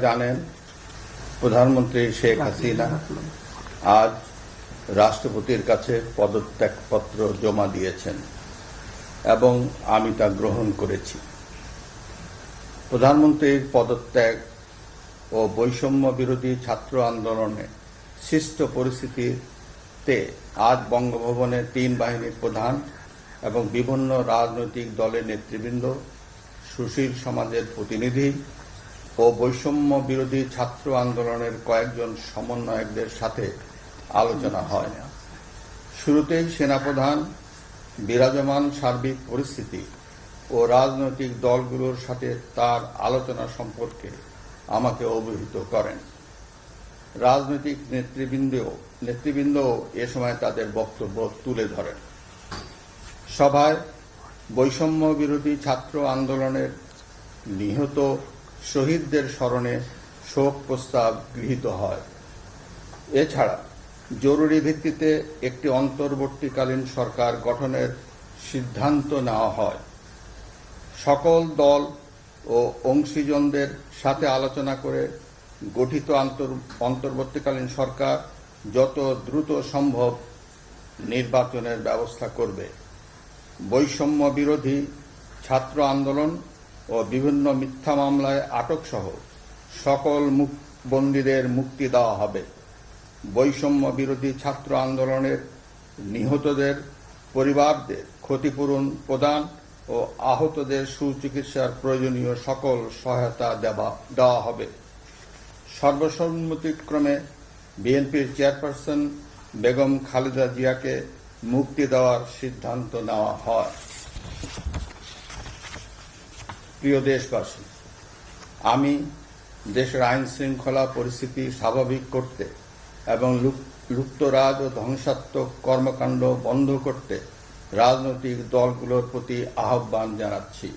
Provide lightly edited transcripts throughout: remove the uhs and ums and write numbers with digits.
জানেন, প্রধানমন্ত্রী শেখ হাসিনা আজ রাষ্ট্রপতির কাছে পদত্যাগপত্র জমা দিয়েছেন এবং আমি তা গ্রহণ করেছি। প্রধানমন্ত্রীর পদত্যাগ ও বৈষম্য বিরোধী ছাত্র আন্দোলনে সৃষ্ট পরিস্থিতিতে আজ বঙ্গভবনে 3 বাহিনীর প্রধান এবং বিভিন্ন রাজনৈতিক দলের নেতৃবৃন্দ, সুশীল সমাজের প্রতিনিধি ও বৈষম্য বিরোধী ছাত্র আন্দোলনের কয়েকজন সমন্বয়কদের সাথে আলোচনা হয়। শুরুতেই সেনাপ্রধান বিরাজমান সার্বিক পরিস্থিতি ও রাজনৈতিক দলগুলোর সাথে তার আলোচনা সম্পর্কে আমাকে অবহিত করেন। রাজনৈতিক নেতৃবৃন্দ এ সময় তাদের বক্তব্য তুলে ধরেন। সভায় বৈষম্য বিরোধী ছাত্র আন্দোলনের নিহত শহীদদের স্মরণে শোক প্রস্তাব গৃহীত হয়। এছাড়া জরুরি ভিত্তিতে একটি অন্তর্বর্তীকালীন সরকার গঠনের সিদ্ধান্ত নেওয়া হয়। সকল দল ও অংশীজনদের সাথে আলোচনা করে গঠিত অন্তর্বর্তীকালীন সরকার যত দ্রুত সম্ভব নির্বাচনের ব্যবস্থা করবে। বৈষম্য বিরোধী ছাত্র আন্দোলন ও বিভিন্ন মিথ্যা মামলায় আটক সহ সকল বন্দীদের মুক্তি দেওয়া হবে। বৈষম্য বিরোধী ছাত্র আন্দোলনের নিহতদের পরিবারদের ক্ষতিপূরণ প্রদান ও আহতদের সুচিকিৎসার প্রয়োজনীয় সকল সহায়তা দেওয়া হবে। সর্বসম্মতিক্রমে বিএনপির চেয়ারপারসন বেগম খালেদা জিয়াকে মুক্তি দেওয়ার সিদ্ধান্ত নেওয়া হয়। প্রিয় দেশবাসী, আমি দেশের আইন শৃঙ্খলা পরিস্থিতি স্বাভাবিক করতে এবং লুপ্তরাজ ও ধ্বংসাত্মক কর্মকাণ্ড বন্ধ করতে রাজনৈতিক দলগুলোর প্রতি আহ্বান জানাচ্ছি।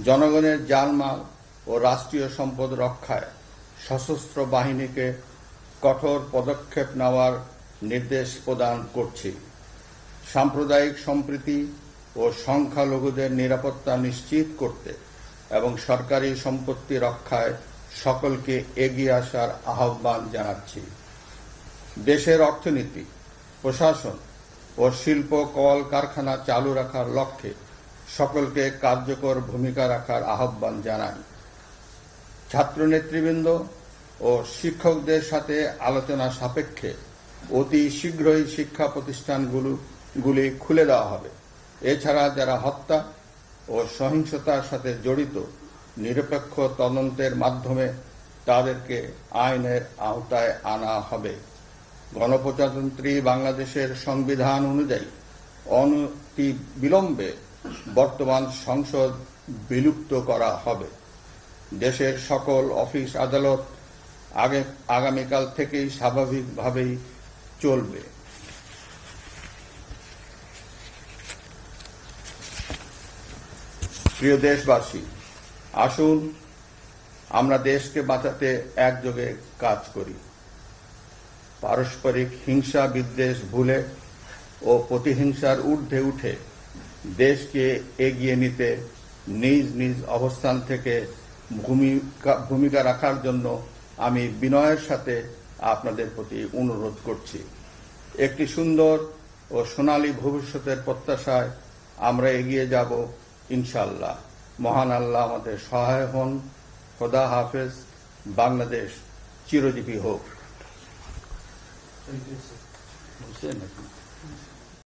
জনগণের জানমাল ও রাষ্ট্রীয় সম্পদ রক্ষায় সশস্ত্র বাহিনীকে কঠোর পদক্ষেপ নেওয়ার নির্দেশ প্রদান করছি। সাম্প্রদায়িক সম্প্রীতি ও সংখ্যালঘুদের নিরাপত্তা নিশ্চিত করতে এবং সরকারি সম্পত্তি রক্ষায় সকলকে এগিয়ে আসার আহ্বান জানাচ্ছি। দেশের অর্থনীতি, প্রশাসন ও শিল্প কল কারখানা চালু রাখার লক্ষ্যে সকলকে কার্যকর ভূমিকা রাখার আহ্বান জানাই। ছাত্র নেতৃবৃন্দ ও শিক্ষকদের সাথে আলোচনা সাপেক্ষে অতি শীঘ্রই শিক্ষা প্রতিষ্ঠানগুলি খুলে দেওয়া হবে। এছাড়া যারা হত্যা ও সহিংসতার সাথে জড়িত নিরপেক্ষ তদন্তের মাধ্যমে তাদেরকে আইনের আওতায় আনা হবে। গণপ্রজাতন্ত্রী বাংলাদেশের সংবিধান অনুযায়ী অনতি বিলম্বে বর্তমান সংসদ বিলুপ্ত করা হবে। দেশের সকল অফিস আদালত আগামীকাল থেকেই স্বাভাবিকভাবেই চলবে। প্রিয় দেশবাসী, আসুন আমরা দেশকে বাঁচাতে একযোগে কাজ করি। পারস্পরিক হিংসা বিদ্বেষ ভুলে ও প্রতিহিংসার ঊর্ধ্বে উঠে দেশকে এগিয়ে নিতে নিজ নিজ অবস্থান থেকে ভূমিকা রাখার জন্য আমি বিনয়ের সাথে আপনাদের প্রতি অনুরোধ করছি। একটি সুন্দর ও সোনালী ভবিষ্যতের প্রত্যাশায় আমরা এগিয়ে যাব ইনশাআল্লাহ। মহান আল্লাহ আমাদের সহায় হন। খোদা হাফেজ। বাংলাদেশ চিরজীবী হোক।